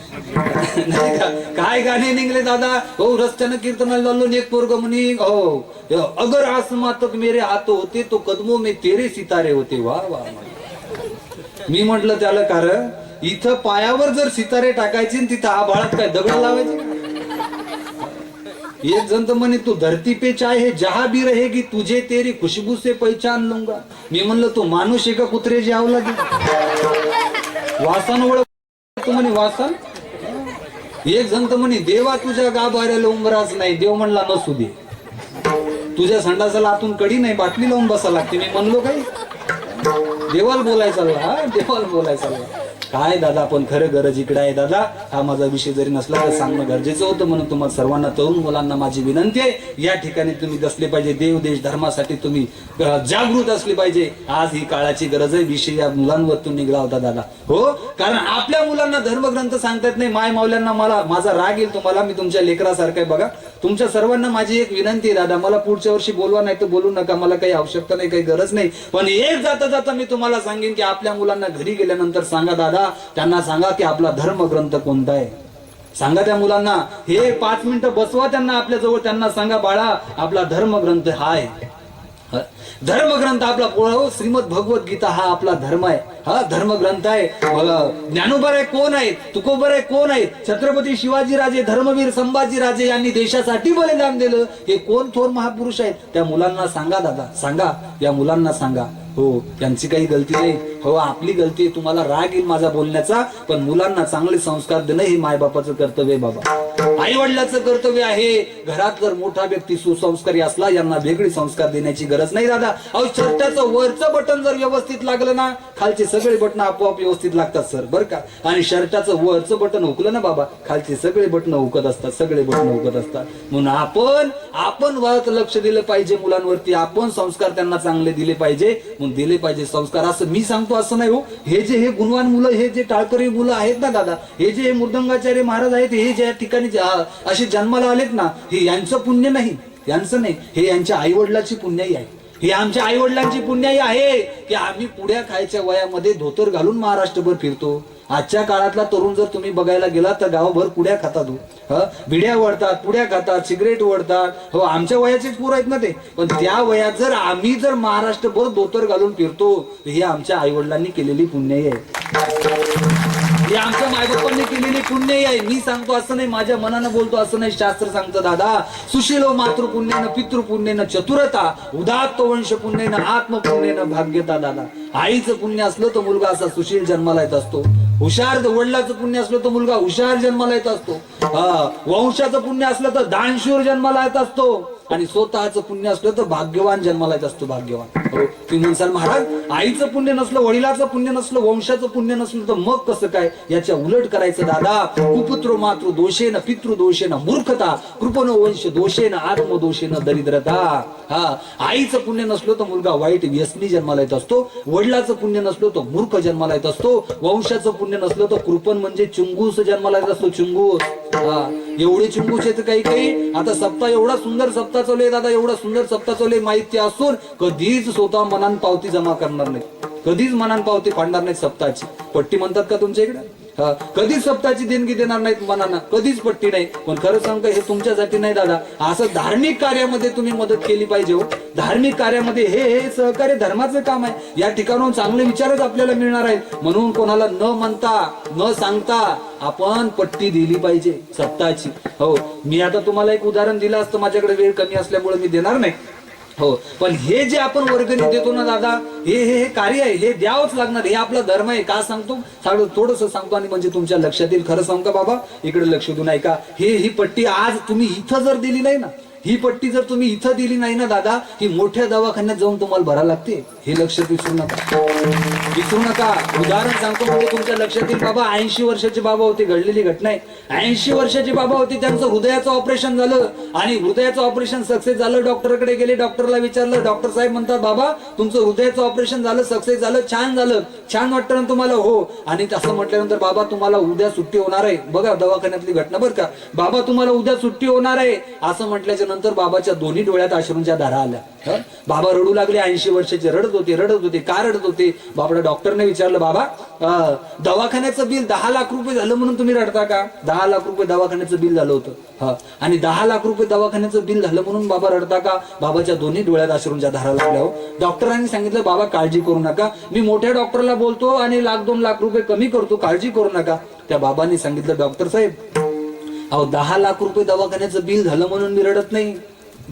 नाही का। काय गाणे निघले दादा हो। रस्त्यानं कीर्तनाला चाललो, एक पोरग म्हणे हो, अगर आसमां तक मेरे हाथ होते तो कदमों में तेरे सितारे होते। वा वा। मी म्हटलं त्याला, कारण इथं पायावर जर सितारे टाकायचे आणि तिथं आभाळात काय दगड लावायचे? एक जण तर म्हणे तू धरती पे चाहे जहां भी रहेगी तुझे तेरी खुशबू से पहचान लूंगा। मी म्हणलं तू माणूस आहे का कुत्र्याची आवलाद? वासन ओळख तू म्हणे वासन। एक जण तर म्हणे देवा तुझ्या गाभाऱ्याला उंबराच नाही। देव म्हणला नसू दे, तुझ्या संडासाला आतून कडी नाही, बाटली लावून बसा लागते। मी म्हणलो काही देवाला बोलायचा, देवाला बोलायचा काय दादा। पण खरं गरज इकडे आहे दादा। हा माझा विषय जरी नसला तर सांगणं गरजेचं होतं। म्हणून तुम्हाला सर्वांना, तरुण मुलांना माझी विनंती आहे, या ठिकाणी तुम्ही दसले पाहिजे। देव देश धर्मासाठी तुम्ही जागृत असले पाहिजे। आज ही काळाची गरज आहे। विषय या मुलांवरतून निघाला होता दादा हो। कारण आपल्या मुलांना धर्मग्रंथ सांगतात नाही। माय मावल्यांना मला माझा राग येईल तुम्हाला, मी तुमच्या लेकरासारखं आहे बघा। तुमच्या सर्वांना माझी एक विनंती आहे दादा, मला पुढच्या वर्षी बोलवा नाही तर बोलू नका, मला काही आवश्यकता नाही, काही गरज नाही। पण एक जाता जाता मी तुम्हाला सांगेन की आपल्या मुलांना घरी गेल्यानंतर सांगा दादा, त्यांना सांगा की आपला धर्मग्रंथ कोणता आहे। सांगा त्या मुलांना, हे 5 मिनिटं बसवा त्यांना आपल्या जवळ, त्यांना सांगा बाळा आपला धर्मग्रंथ हा आहे। धर्मग्रंथ आपला पुढं श्रीमद भगवत गीता हा आपला धर्म आहे, हा धर्मग्रंथ आहे। ज्ञानोबा कोण आहेत, तुकोबा कोण आहेत, छत्रपती शिवाजी राजे, धर्मवीर संभाजी राजे यांनी देशासाठी बलिदान दिलं, हे कोण थोर महापुरुष आहेत। त्या मुलांना सांगा दादा, सांगा या मुलांना सांगा हो, त्यांची काही गलती नाही हो, आपली गलती आहे। तुम्हाला राग येईल माझा बोलण्याचा, पण मुलांना चांगले संस्कार देणं हे मायबापाचं कर्तव्य आहे बाबा। आई वडिलाचं कर्तव्य आहे. घरात जर मोठा व्यक्ती सुसंस्कारी असला, यांना वेगळी संस्कार देण्याची गरज नाही दादा. अहो शर्टाचं वरचं बटन जर व्यवस्थित लागलं ना, खालचे सगळे बटन आपोआप व्यवस्थित लागतात सर, बरं का. आणि शर्टाचं वरचं बटन हुकलं ना बाबा, खालचे सगळे बटन हुकत असतात, सगळे बटन हुकत असतात. म्हणून आपण वरत लक्ष दिलं पाहिजे मुलांवरती. आपण संस्कार त्यांना चांगले दिले पाहिजे, म्हणून दिले पाहिजे संस्कार. असं मी सांगतो असं नाही हो. हे गुणवान मुलं, हे जे टाळकरी मुलं आहेत ना दादा, हे जे मृदंगाचार्य महाराज आहेत, हे ज्या ठिकाणी असे जन्माला आलेत ना, हे यांचं पुण्य नाही, यांचं नाही, हे यांच्या आई वडिलांची पुण्याई आहे. ही आमच्या आई वडिलांची पुण्याई आहे की आम्ही पुड्या खायच्या वयामध्ये धोतर घालून महाराष्ट्रभर फिरतो. आजच्या काळातला तरुण जर तुम्ही बघायला गेला तर गावभर पुड्या खातात, बिड्या ओढतात, पुड्या खातात, सिगरेट ओढतात. हो, आमच्या वयाचेच पोरं आहेत ना ते. पण त्या वयात जर आम्ही जर महाराष्ट्रभर धोतर घालून फिरतो, ही आमच्या आई वडिलांनी केलेली पुण्याई आहे. हे आमच्या मायबापांनी केलेली पुण्याई आहे. मी सांगतो असं नाही, माझ्या मनानं बोलतो असं नाही. शास्त्र सांगतं दादा, सुशीलो मातृपुण्येनं पितृपुण्येनं चतुरता, उदात्त वंश पुण्येनं आत्मपुण्येनं भाग्यता. दादा, आईचं पुण्य असलं तर मुलगा असा सुशील जन्माला येत असतो. हुशार वडिलाचं पुण्य असलं तर मुलगा हुशार जन्माला येत असतो. वंशाचं पुण्य असलं तर दानशूर जन्माला येत असतो. आणि स्वतःचं पुण्य असलं तर भाग्यवान जन्माला येत असतो, भाग्यवान. तुम्ही म्हणसाल महाराज, आईचं पुण्य नसलं, वडिलाचं पुण्य नसलं, वंशाचं पुण्य नसलं तर मग कसं काय? याच्या उलट करायचं दादा. कुपुत्र मातृ दोषेन पितृ दोषेन मूर्खता, कृपनो वंश दोषेन आत्मदोषेन दरिद्रता. आईचं पुण्य नसलं तर मुलगा वाईट व्यसनी जन्माला येत असतो. वडिलाचं पुण्य नसलं तर मूर्ख जन्माला येत असतो. वंशाचं पुण्य नसलं तर कृपण म्हणजे चुंगूस जन्माला येत असतो, चुंगूस. एवढे चुंगूस आहेत काही. आता सप्ताह एवढा सुंदर सप्ताह चालू आहे दादा, एवढा सुंदर सप्ताह चालू आहे, माहिती असून कधीच स्वतः मनान पावती जमा करणार नाही, कधीच मनान पावती फाडणार नाही. सप्ताहाची पट्टी म्हणतात का तुमच्या इकडे? कधीच सप्ताहाची देणगी देणार नाहीत मनानं, कधीच पट्टी नाही. पण खरं सांग, हे तुमच्यासाठी नाही दादा. असं धार्मिक कार्यामध्ये तुम्ही मदत केली पाहिजे हो. धार्मिक कार्यामध्ये हे सहकार्य धर्माचं काम आहे. या ठिकाणून चांगले विचारच आपल्याला मिळणार आहेत. म्हणून कोणाला न म्हणता न सांगता आपण पट्टी दिली पाहिजे सप्ताहाची. हो, मी आता तुम्हाला एक उदाहरण दिलं असतं, माझ्याकडे वेळ कमी असल्यामुळे मी देणार नाही. हो, पण हे जे आपण वर्गणी देतो ना दादा, हे कार्य आहे, हे द्यावंच लागणार. हे आपला धर्म आहे. का सांगतो? थोडस सांगतो आणि म्हणजे तुमच्या लक्षात येईल. खरं सांगू का बाबा, इकडे लक्ष देऊन ऐका. ही पट्टी आज तुम्ही इथं जर दिली नाही ना, ही पट्टी जर तुम्ही इथं दिली नाही ना दादा, ही मोठ्या दवाखान्यात जाऊन तुम्हाला भरायला लागते. हे लक्षात विसरू नका, विसरू नका. उदाहरण सांगतो म्हणजे तुमच्या लक्षात येईल. बाबा 80 वर्षाचे बाबा होते, घडलेली घटना आहे. 80 वर्षाचे बाबा होते, त्यांचं हृदयाचं ऑपरेशन झालं आणि हृदयाचं ऑपरेशन सक्सेस झालं. डॉक्टरकडे गेले, डॉक्टरला विचारलं. डॉक्टर साहेब म्हणतात, बाबा तुमचं हृदयाचं ऑपरेशन झालं, सक्सेस झालं, छान झालं, छान वाटतं ना तुम्हाला? हो. आणि असं म्हटल्यानंतर, बाबा तुम्हाला उद्या सुट्टी होणार आहे. बघा दवाखान्यातली घटना बरं का. बाबा तुम्हाला उद्या सुट्टी होणार आहे असं म्हटल्याच्या नंतर बाबाच्या दोन्ही डोळ्यात अश्रूंच्या धारा आल्या. बाबा रडू लागले. 80 वर्षाचे रडत होते. का रडत होते? बाबा डॉक्टरने विचारलं, बाबा दवाखान्याचं बिल 10 लाख रुपये झालं म्हणून तुम्ही रडता का? 10 लाख रुपये दवाखान्याचं बिल झालं होतं. आणि 10 लाख रुपये दवाखान्याचं बिल झालं म्हणून बाबा रडता का? बाबाच्या दोन्ही डोळ्यात अश्रूंच्या धारा लागल्या. हो, डॉक्टरांनी सांगितलं, बाबा काळजी करू नका, मी मोठ्या डॉक्टरला बोलतो आणि 1-2 लाख रुपये कमी करतो, काळजी करू नका. त्या बाबांनी सांगितलं, डॉक्टर साहेब अहो 10 लाख रुपये दवाखान्याचं बिल झालं म्हणून मी रडत नाही.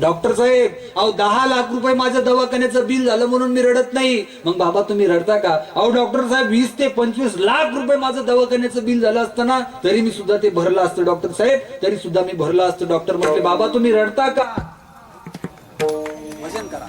डॉक्टर साहेब अहो 10 लाख रुपये माझ्या दवाखान्याचं बिल झालं म्हणून मी रडत नाही. मग बाबा तुम्ही रडता का? अहो डॉक्टर साहेब 20 ते 25 लाख रुपये माझं दवाखान्याचं बिल झालं असतं ना, तरी मी सुद्धा ते भरलं असतं डॉक्टर साहेब, तरी सुद्धा मी भरलं असतं. डॉक्टर म्हटले, बाबा तुम्ही रडता का? भजन करा.